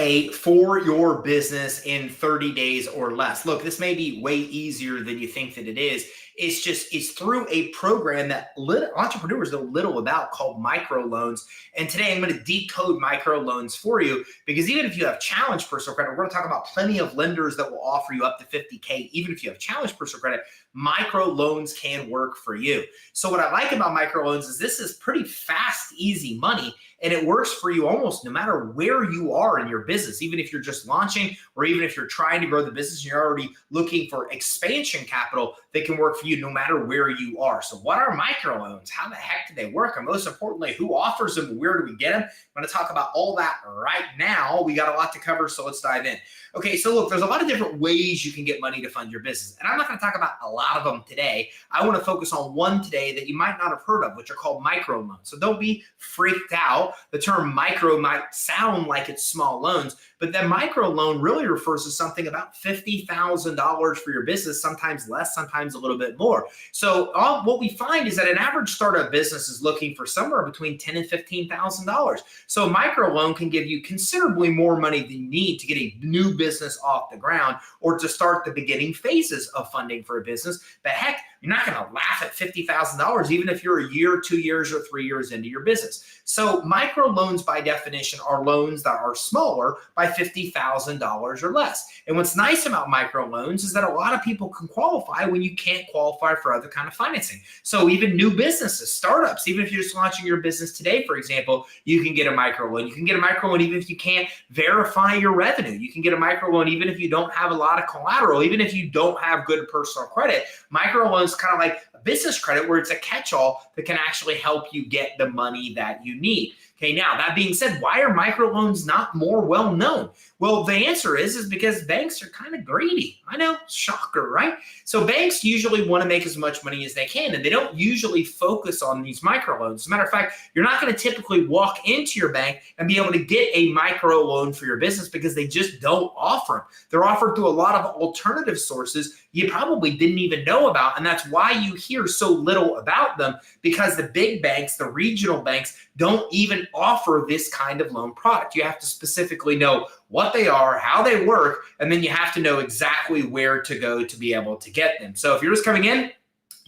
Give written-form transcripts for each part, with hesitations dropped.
pay for your business in 30 days or less. Look, this may be way easier than you think that it is. It's through a program that entrepreneurs know little about called microloans. And today I'm going to decode microloans for you, because even if you have challenged personal credit, we're going to talk about plenty of lenders that will offer you up to 50K. Even if you have challenged personal credit, microloans can work for you. So what I like about microloans is this is pretty fast, easy money, and it works for you almost no matter where you are in your business. Even if you're just launching, or even if you're trying to grow the business and you're already looking for expansion capital, they can work for you no matter where you are. So what are microloans? How the heck do they work? And most importantly, who offers them? Where do we get them? I'm going to talk about all that right now. We got a lot to cover, so let's dive in. Okay, so look, there's a lot of different ways you can get money to fund your business. And I'm not going to talk about a lot of them today. I want to focus on one today that you might not have heard of, which are called microloans. So don't be freaked out. The term micro might sound like it's small loans, but that microloan really refers to something about $50,000 for your business, sometimes less, sometimes a little bit more. So what we find is that an average startup business is looking for somewhere between $10,000 and $15,000. So a microloan can give you considerably more money than you need to get a new business off the ground or to start the beginning phases of funding for a business. But heck, you're not going to laugh at $50,000 even if you're a year, 2 years, or 3 years into your business. So microloans by definition are loans that are smaller by $50,000 or less. And what's nice about microloans is that a lot of people can qualify when you can't qualify for other kind of financing. So even new businesses, startups, even if you're just launching your business today, for example, you can get a microloan. You can get a microloan even if you can't verify your revenue. You can get a microloan even if you don't have a lot of collateral, even if you don't have good personal credit. Microloans kind of like a business credit where it's a catch-all that can actually help you get the money that you need. Okay, now that being said, why are microloans not more well known? Well, the answer is because banks are kind of greedy. I know, shocker, right? So banks usually want to make as much money as they can, and they don't usually focus on these microloans. As a matter of fact, you're not going to typically walk into your bank and be able to get a microloan for your business because they just don't offer them. They're offered through a lot of alternative sources you probably didn't even know about, and that's why you hear so little about them, because the big banks, the regional banks, don't even offer this kind of loan product. You have to specifically know what they are, how they work, and then you have to know exactly where to go to be able to get them. So if you're just coming in,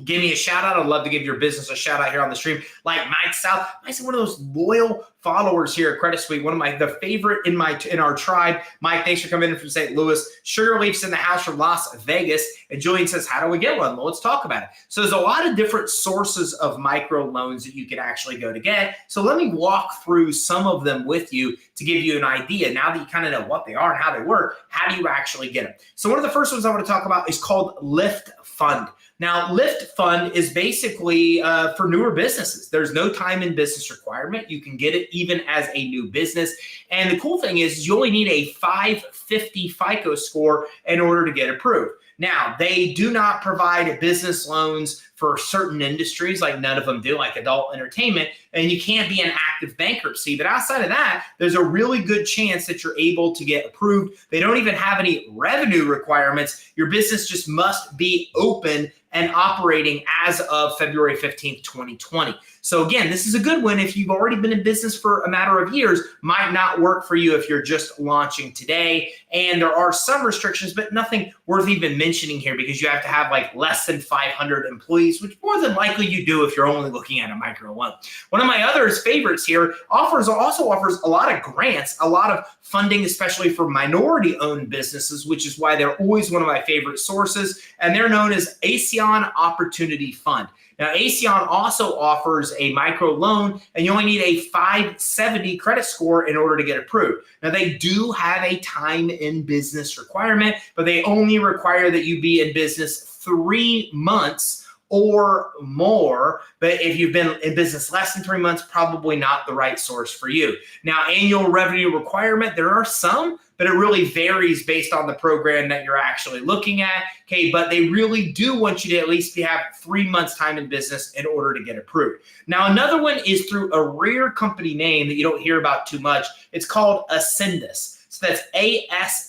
give me a shout out. I'd love to give your business a shout out here on the stream. Like Mike South, Mike's one of those loyal followers here at Credit Suite, one of the favorite in our tribe. Mike, thanks for coming in from St. Louis. Sugarleaf's in the house from Las Vegas. And Julian says, how do we get one? Well, let's talk about it. So there's a lot of different sources of microloans that you can actually go to get. So let me walk through some of them with you to give you an idea. Now that you kind of know what they are and how they work, how do you actually get them? So one of the first ones I want to talk about is called Lift Fund. Now, Lift Fund is basically for newer businesses. There's no time in business requirement. You can get it even as a new business. And the cool thing is you only need a 550 FICO score in order to get approved. Now, they do not provide business loans for certain industries, like none of them do, like adult entertainment, and you can't be in active bankruptcy. But outside of that, there's a really good chance that you're able to get approved. They don't even have any revenue requirements. Your business just must be open and operating as of February 15th, 2020. So again, this is a good one if you've already been in business for a matter of years. Might not work for you if you're just launching today. And there are some restrictions, but nothing worth even mentioning here, because you have to have like less than 500 employees, which more than likely you do if you're only looking at a microloan. One of my other favorites here also offers a lot of grants, a lot of funding, especially for minority-owned businesses, which is why they're always one of my favorite sources. And they're known as ASEAN Opportunity Fund. Now, ASEAN also offers a microloan, and you only need a 570 credit score in order to get approved. Now, they do have a time in business requirement, but they only require that you be in business 3 months or more. But if you've been in business less than 3 months, probably not the right source for you. Now, annual revenue requirement, there are some, but it really varies based on the program that you're actually looking at. Okay, but they really do want you to at least have 3 months time in business in order to get approved. Now, another one is through a rare company name that you don't hear about too much. It's called Ascendus. So So that's ASCENDUS,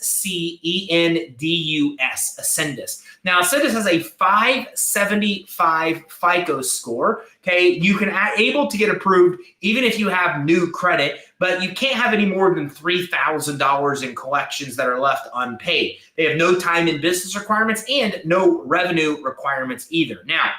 Ascendus. Now, Ascendus has a 575 FICO score. Okay, you can able to get approved even if you have new credit, but you can't have any more than $3,000 in collections that are left unpaid. They have no time in business requirements and no revenue requirements either. Now,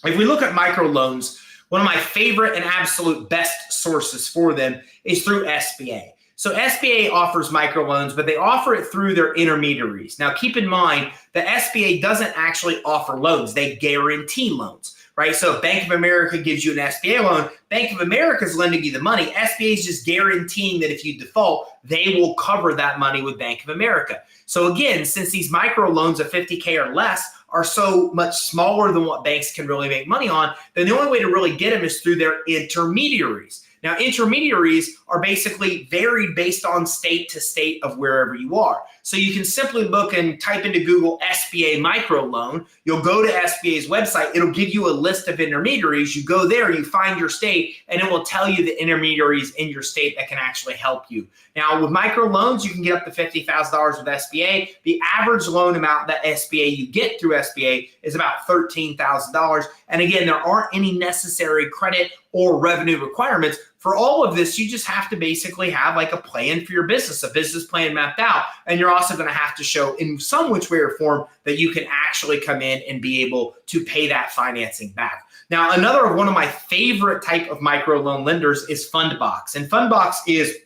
if we look at microloans, one of my favorite and absolute best sources for them is through SBA. So SBA offers microloans, but they offer it through their intermediaries. Now, keep in mind that SBA doesn't actually offer loans. They guarantee loans, right? So if Bank of America gives you an SBA loan, Bank of America is lending you the money. SBA is just guaranteeing that if you default, they will cover that money with Bank of America. So again, since these microloans of $50K or less are so much smaller than what banks can really make money on, then the only way to really get them is through their intermediaries. Now, intermediaries are basically varied based on state to state of wherever you are. So you can simply look and type into Google SBA microloan. You'll go to SBA's website. It'll give you a list of intermediaries. You go there, you find your state, and it will tell you the intermediaries in your state that can actually help you. Now, with microloans, you can get up to $50,000 with SBA. The average loan amount that SBA you get through SBA is about $13,000. And again, there aren't any necessary credit or revenue requirements. For all of this, you just have to basically have like a plan for your business, a business plan mapped out. And you're also going to have to show in some which way or form that you can actually come in and be able to pay that financing back. Now, another one of my favorite type of microloan lenders is Fundbox. And Fundbox is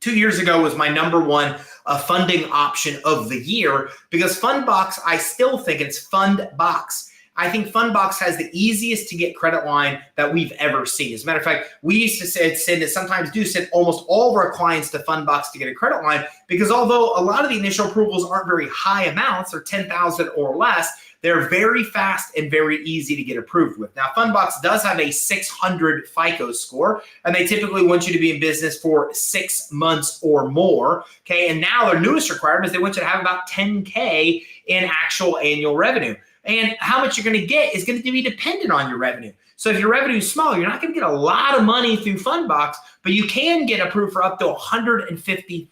2 years ago was my number one funding option of the year because Fundbox, I still think it's Fundbox. I think Fundbox has the easiest to get credit line that we've ever seen. As a matter of fact, we used to send sometimes do send almost all of our clients to Fundbox to get a credit line because although a lot of the initial approvals aren't very high amounts or 10,000 or less, they're very fast and very easy to get approved with. Now, Fundbox does have a 600 FICO score, and they typically want you to be in business for 6 months or more. Okay, and now their newest requirement is they want you to have about 10K in actual annual revenue. And how much you're going to get is going to be dependent on your revenue. So if your revenue is small, you're not going to get a lot of money through Fundbox, but you can get approved for up to $150,000 in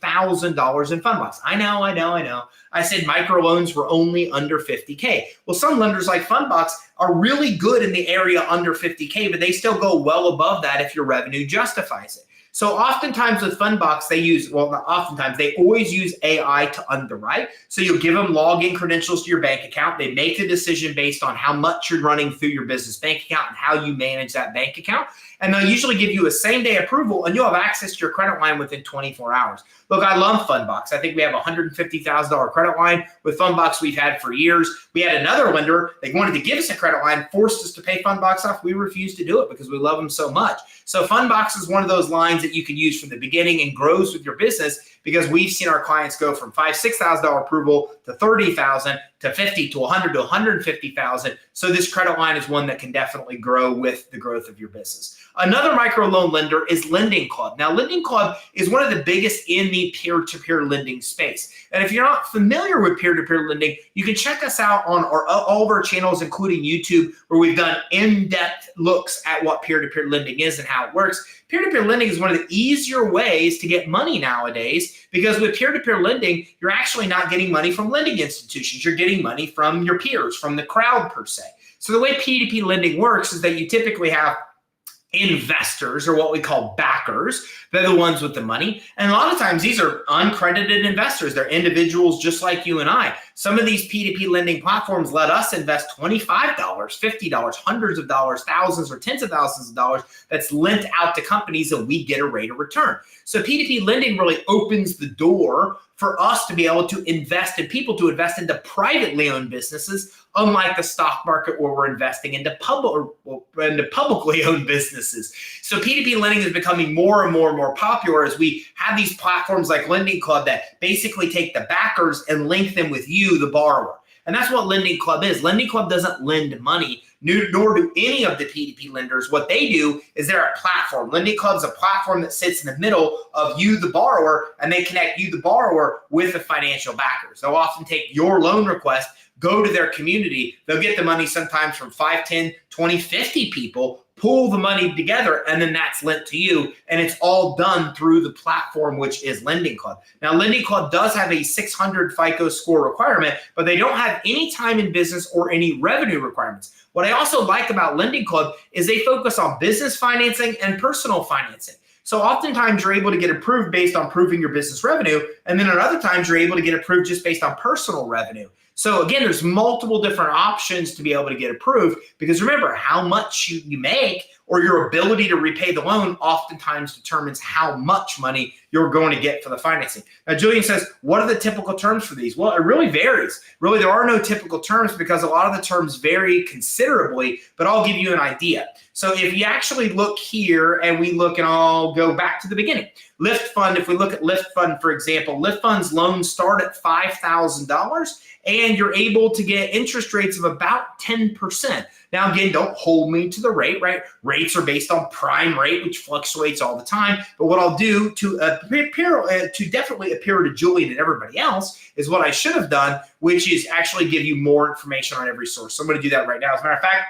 Fundbox. I know. I said microloans were only under 50K. Well, some lenders like Fundbox are really good in the area under 50K, but they still go well above that if your revenue justifies it. So oftentimes with Fundbox, they always use AI to underwrite. So you'll give them login credentials to your bank account. They make the decision based on how much you're running through your business bank account and how you manage that bank account. And they'll usually give you a same-day approval, and you'll have access to your credit line within 24 hours. Look, I love Fundbox. I think we have a $150,000 credit line with Fundbox we've had for years. We had another lender, they wanted to give us a credit line, forced us to pay Fundbox off. We refused to do it because we love them so much. So Fundbox is one of those lines that you can use from the beginning and grows with your business because we've seen our clients go from $5,000, $6,000 approval to $30,000 to $50,000 to $100,000 to $150,000. So this credit line is one that can definitely grow with the growth of your business. Another microloan lender is Lending Club. Now, Lending Club is one of the biggest in the peer-to-peer lending space. And if you're not familiar with peer-to-peer lending, you can check us out on all of our channels, including YouTube, where we've done in-depth looks at what peer-to-peer lending is and how it works. Peer-to-peer lending is one of the easier ways to get money nowadays because with peer-to-peer lending, you're actually not getting money from lending institutions. You're getting money from your peers, from the crowd per se. So the way P2P lending works is that you typically have investors, or what we call backers. They're the ones with the money. And a lot of times these are uncredited investors. They're individuals just like you and I. Some of these P2P lending platforms let us invest $25, $50, hundreds of dollars, thousands or tens of thousands of dollars that's lent out to companies and we get a rate of return. So P2P lending really opens the door for us to be able to invest in people, to invest into privately owned businesses, unlike the stock market where we're investing into publicly owned businesses. So P2P lending is becoming more and more popular as we have these platforms like Lending Club that basically take the backers and link them with you, the borrower. And that's what Lending Club is. Lending Club doesn't lend money, nor do any of the P2P lenders. What they do is they're a platform. Lending Club is a platform that sits in the middle of you, the borrower, and they connect you, the borrower, with the financial backers. They'll often take your loan request, go to their community. They'll get the money sometimes from 5, 10, 20, 50 people, pull the money together, and then that's lent to you. And it's all done through the platform, which is Lending Club. Now, Lending Club does have a 600 FICO score requirement, but they don't have any time in business or any revenue requirements. What I also like about Lending Club is they focus on business financing and personal financing. So oftentimes you're able to get approved based on proving your business revenue, and then at other times you're able to get approved just based on personal revenue. So again, there's multiple different options to be able to get approved, because remember, how much you make or your ability to repay the loan oftentimes determines how much money you're going to get for the financing. Now, Julian says, what are the typical terms for these? Well, it really varies. Really, there are no typical terms because a lot of the terms vary considerably, but I'll give you an idea. So if you actually look here and we look, and I'll go back to the beginning. Lift Fund, if we look at Lift Fund, for example, Lift Fund's loans start at $5,000 and you're able to get interest rates of about 10%. Now, again, don't hold me to the rate, right? Rates are based on prime rate, which fluctuates all the time. But what I'll do to definitely appear to Julian and everybody else is what I should have done, which is actually give you more information on every source. So I'm going to do that right now. As a matter of fact,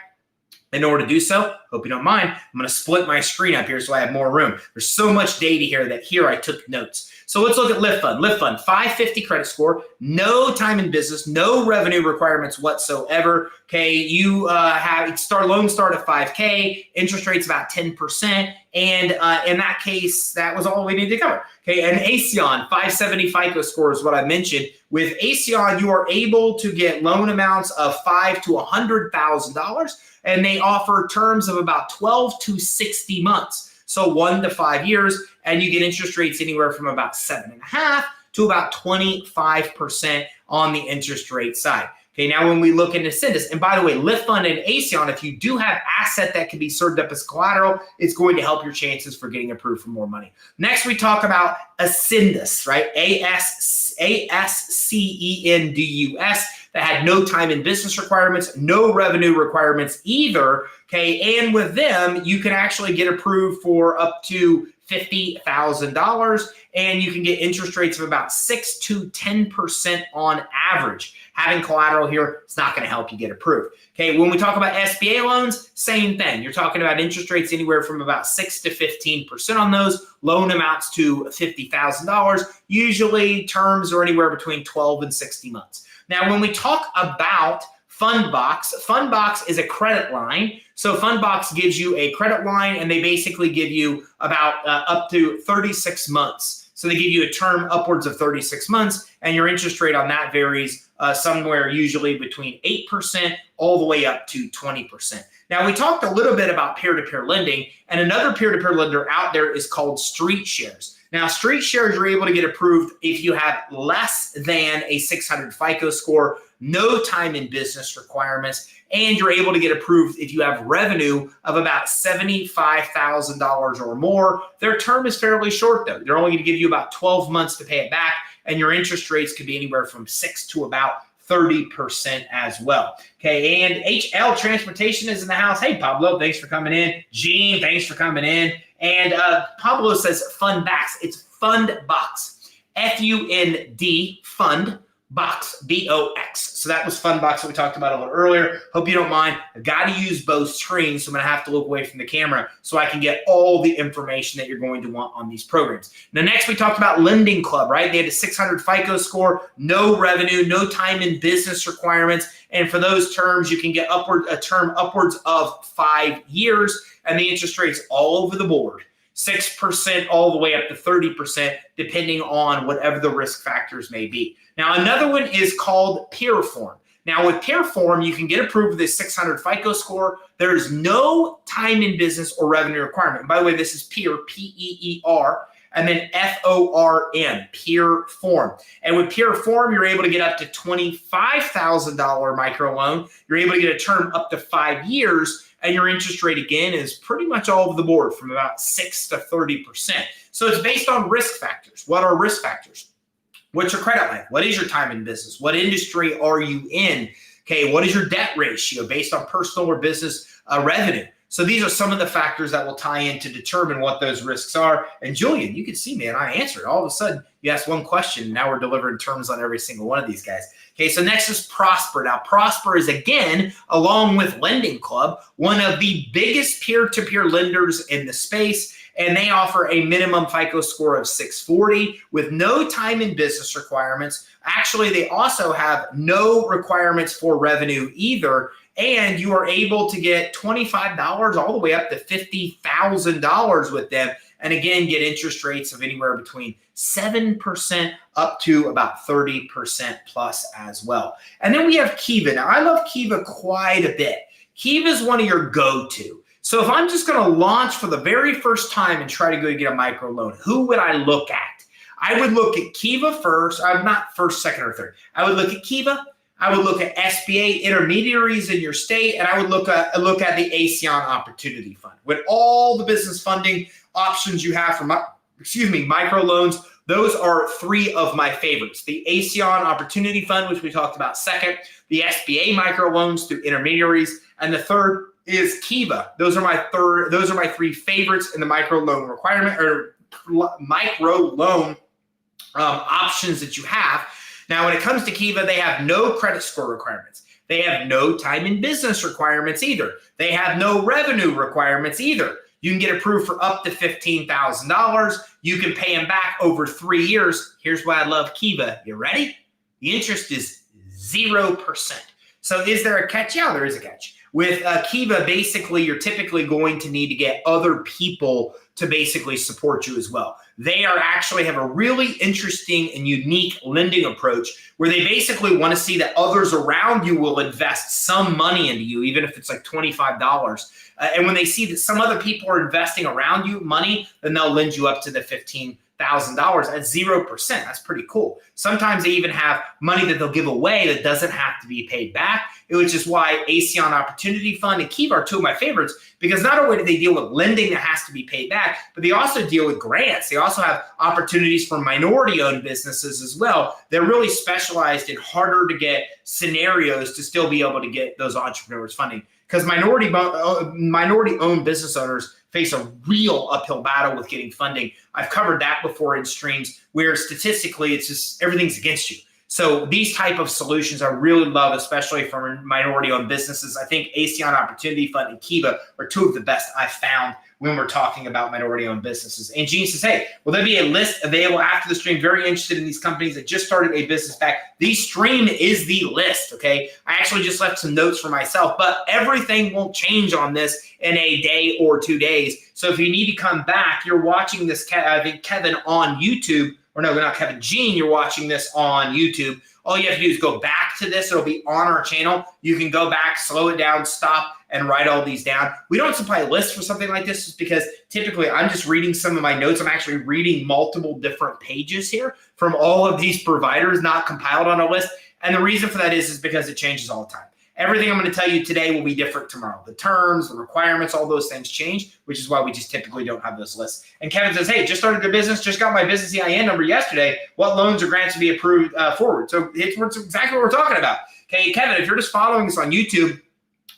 in order to do so, hope you don't mind, I'm going to split my screen up here so I have more room. There's so much data here that here I took notes. So let's look at Lift Fund. Lift Fund, 550 credit score, no time in business, no revenue requirements whatsoever. Okay, you loans start at $5K, interest rates about 10%, and in that case, that was all we needed to cover. Okay, and Asion, 570 FICO score is what I mentioned. With Asion, you are able to get loan amounts of $5,000 to $100,000. And they offer terms of about 12 to 60 months. So 1 to 5 years, and you get interest rates anywhere from about 7.5% to about 25% on the interest rate side. Okay, now when we look into Ascendus, and by the way, Lift Fund and Asion, if you do have asset that can be served up as collateral, it's going to help your chances for getting approved for more money. Next, we talk about Ascendus, right? ASCENDUS, that had no time in business requirements, no revenue requirements either. Okay, and with them, you can actually get approved for up to $50,000, and you can get interest rates of about 6 to 10% on average. Having collateral here is not going to help you get approved. Okay, when we talk about SBA loans, same thing. You're talking about interest rates anywhere from about 6 to 15% on those. Loan amounts to $50,000. Usually terms are anywhere between 12 and 60 months. Now, when we talk about Fundbox is a credit line. So Fundbox gives you a credit line, and they basically give you about up to 36 months. So they give you a term upwards of 36 months, and your interest rate on that varies somewhere usually between 8% all the way up to 20%. Now, we talked a little bit about peer-to-peer lending, and another peer-to-peer lender out there is called Street Shares. Now, Street Shares, you're able to get approved if you have less than a 600 FICO score, no time in business requirements, and you're able to get approved if you have revenue of about $75,000 or more. Their term is fairly short, though. They're only going to give you about 12 months to pay it back, and your interest rates could be anywhere from 6 to about 30% as well. Okay, and HL Transportation is in the house. Hey, Pablo, thanks for coming in. Gene, thanks for coming in. And Pablo says Fundbox. It's Fundbox. F-U-N-D, Fund. Box, B-O-X. So that was Fundbox that we talked about a little earlier. Hope you don't mind. I've got to use both screens, so I'm going to have to look away from the camera so I can get all the information that you're going to want on these programs. Now, next we talked about Lending Club, right? They had a 600 FICO score, no revenue, no time in business requirements. And for those terms, you can get a term upwards of 5 years, and the interest rates all over the board. 6% all the way up to 30%, depending on whatever the risk factors may be. Now, another one is called Peerform. Now, with Peerform, you can get approved with a 600 FICO score. There's no time in business or revenue requirement. And by the way, this is Peer, P-E-E-R, and then F-O-R-M, Peerform. And with Peerform, you're able to get up to $25,000 microloan. You're able to get a term up to 5 years, and your interest rate, again, is pretty much all over the board from about 6 to 30%. So it's based on risk factors. What are risk factors? What's your credit like? What is your time in business? What industry are you in? Okay, what is your debt ratio based on personal or business revenue? So these are some of the factors that will tie in to determine what those risks are. And Julian, you can see, man, I answered. All of a sudden, you asked one question, and now we're delivering terms on every single one of these guys. Okay, so next is Prosper. Now, Prosper is, again, along with Lending Club, one of the biggest peer-to-peer lenders in the space, and they offer a minimum FICO score of 640 with no time in business requirements. Actually, they also have no requirements for revenue either, and you are able to get $25 all the way up to $50,000 with them. And again, get interest rates of anywhere between 7% up to about 30% plus as well. And then we have Kiva. Now, I love Kiva quite a bit. Kiva is one of your go-to. So if I'm just going to launch for the very first time and try to go get a microloan, who would I look at? I would look at Kiva first. I'm not first, second, or third. I would look at Kiva. I would look at SBA intermediaries in your state, and I would look at the ASEAN Opportunity Fund. With all the business funding options you have for microloans, those are three of my favorites. The ASEAN Opportunity Fund, which we talked about second, the SBA microloans through intermediaries, and the third is Kiva. Those are my three favorites in the microloan requirement or microloan options that you have. Now, when it comes to Kiva, they have no credit score requirements. They have no time in business requirements either. They have no revenue requirements either. You can get approved for up to $15,000. You can pay them back over 3 years. Here's why I love Kiva. You ready? The interest is 0%. So is there a catch? Yeah, there is a catch. With Kiva, basically, you're typically going to need to get other people to basically support you as well. They actually have a really interesting and unique lending approach where they basically want to see that others around you will invest some money into you, even if it's like $25. And when they see that some other people are investing around you money, then they'll lend you up to the $15,000 at 0%. That's pretty cool. Sometimes they even have money that they'll give away that doesn't have to be paid back, which is why ASEAN Opportunity Fund and Kiva are two of my favorites, because not only do they deal with lending that has to be paid back, but they also deal with grants. They also have opportunities for minority-owned businesses as well. They're really specialized in harder to get scenarios to still be able to get those entrepreneurs funding, because minority-owned business owners face a real uphill battle with getting funding. I've covered that before in streams where statistically it's just everything's against you. So these type of solutions I really love, especially for minority-owned businesses. I think ASEAN Opportunity Fund and Kiva are two of the best I've found when we're talking about minority-owned businesses. And Gene says, hey, will there be a list available after the stream? Very interested in these companies that just started a business back. The stream is the list, okay? I actually just left some notes for myself, but everything won't change on this in a day or 2 days. So if you need to come back, you're watching this, I think, Kevin on YouTube, or no, not Kevin, Gene, you're watching this on YouTube. All you have to do is go back to this. It'll be on our channel. You can go back, slow it down, stop, and write all these down. We don't supply lists for something like this just because typically I'm just reading some of my notes. I'm actually reading multiple different pages here from all of these providers, not compiled on a list. And the reason for that is because it changes all the time. Everything I'm going to tell you today will be different tomorrow. The terms, the requirements, all those things change, which is why we just typically don't have those lists. And Kevin says, hey, just started a business, just got my business EIN number yesterday. What loans or grants will be approved forward? So it's exactly what we're talking about. Okay, Kevin, if you're just following us on YouTube,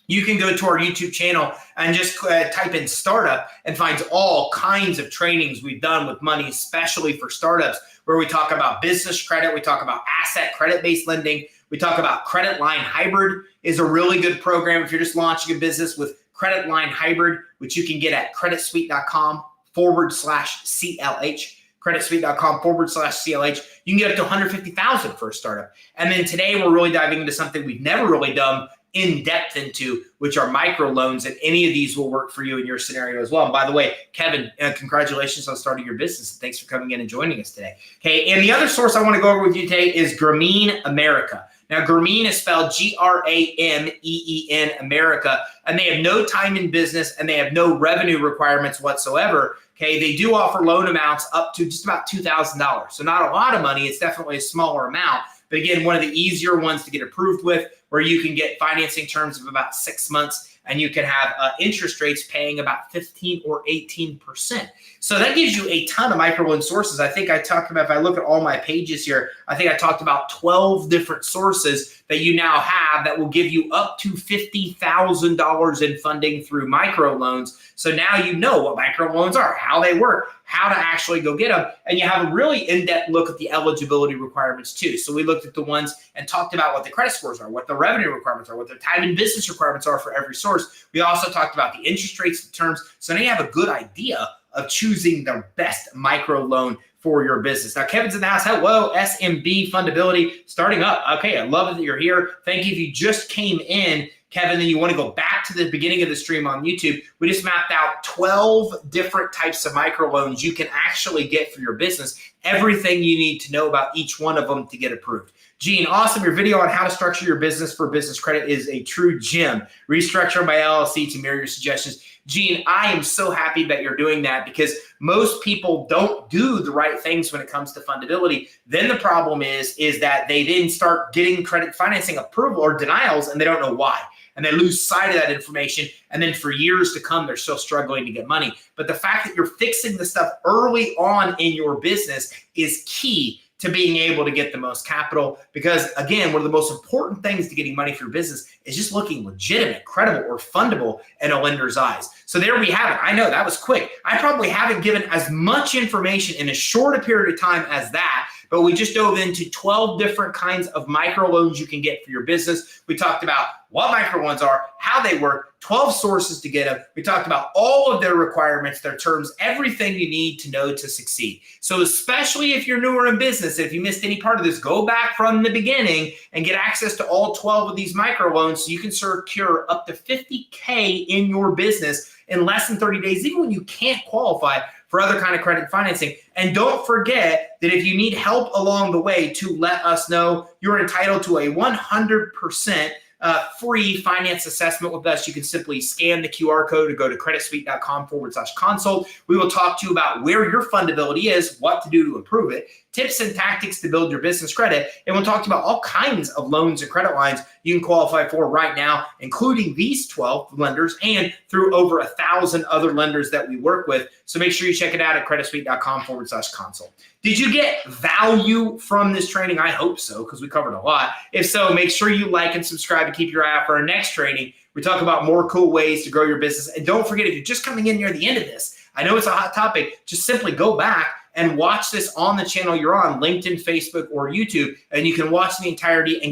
you can go to our YouTube channel and just type in startup and find all kinds of trainings we've done with money, especially for startups, where we talk about business credit, we talk about asset credit-based lending, we talk about credit line hybrid is a really good program if you're just launching a business with credit line hybrid, which you can get at creditsuite.com/CLH. creditsuite.com/CLH. You can get up to $150,000 for a startup. And then today we're really diving into something we've never really done in depth into, which are microloans, and any of these will work for you in your scenario as well. And by the way, Kevin, congratulations on starting your business. Thanks for coming in and joining us today. Okay, and the other source I want to go over with you today is Grameen America. Now, Grameen is spelled Grameen America, and they have no time in business and they have no revenue requirements whatsoever. Okay, they do offer loan amounts up to just about $2,000. So not a lot of money. It's definitely a smaller amount. But again, one of the easier ones to get approved with, where you can get financing terms of about 6 months and you can have interest rates paying about 15 or 18%. So that gives you a ton of microloan sources. I think I talked about, if I look at all my pages here, I think I talked about 12 different sources that you now have that will give you up to $50,000 in funding through microloans. So now you know what microloans are, how they work, how to actually go get them, and you have a really in-depth look at the eligibility requirements too. So we looked at the ones and talked about what the credit scores are, what the revenue requirements are, what the time and business requirements are for every source. We also talked about the interest rates, the terms. So now you have a good idea of choosing the best microloan for your business. Now, Kevin's in the house. Hello, SMB Fundability starting up. Okay, I love it that you're here. Thank you. If you just came in, Kevin, then you want to go back to the beginning of the stream on YouTube. We just mapped out 12 different types of microloans you can actually get for your business. Everything you need to know about each one of them to get approved. Gene, awesome. Your video on how to structure your business for business credit is a true gem. Restructure my LLC to mirror your suggestions. Gene, I am so happy that you're doing that, because most people don't do the right things when it comes to fundability. Then the problem is that they then start getting credit financing approval or denials, and they don't know why. And they lose sight of that information. And then for years to come, they're still struggling to get money. But the fact that you're fixing the stuff early on in your business is key to being able to get the most capital. Because again, one of the most important things to getting money for your business is just looking legitimate, credible, or fundable in a lender's eyes. So there we have it. I know that was quick. I probably haven't given as much information in as short a period of time as that, but we just dove into 12 different kinds of microloans you can get for your business. We talked about what microloans are, how they work, 12 sources to get them. We talked about all of their requirements, their terms, everything you need to know to succeed. So especially if you're newer in business, if you missed any part of this, go back from the beginning and get access to all 12 of these microloans so you can secure up to $50K in your business in less than 30 days, even when you can't qualify for other kind of credit financing. And don't forget that if you need help along the way, to let us know. You're entitled to a 100% free finance assessment with us. You can simply scan the QR code or go to creditsuite.com/consult. We will talk to you about where your fundability is, what to do to improve it, tips and tactics to build your business credit, and we'll talk to you about all kinds of loans and credit lines you can qualify for right now, including these 12 lenders and through over 1,000 other lenders that we work with. So make sure you check it out at creditsuite.com/consult. Did you get value from this training? I hope so, because we covered a lot. If so, make sure you like and subscribe and keep your eye out for our next training. We talk about more cool ways to grow your business. And don't forget, if you're just coming in near the end of this, I know it's a hot topic, just simply go back and watch this on the channel you're on, LinkedIn, Facebook, or YouTube, and you can watch the entirety and get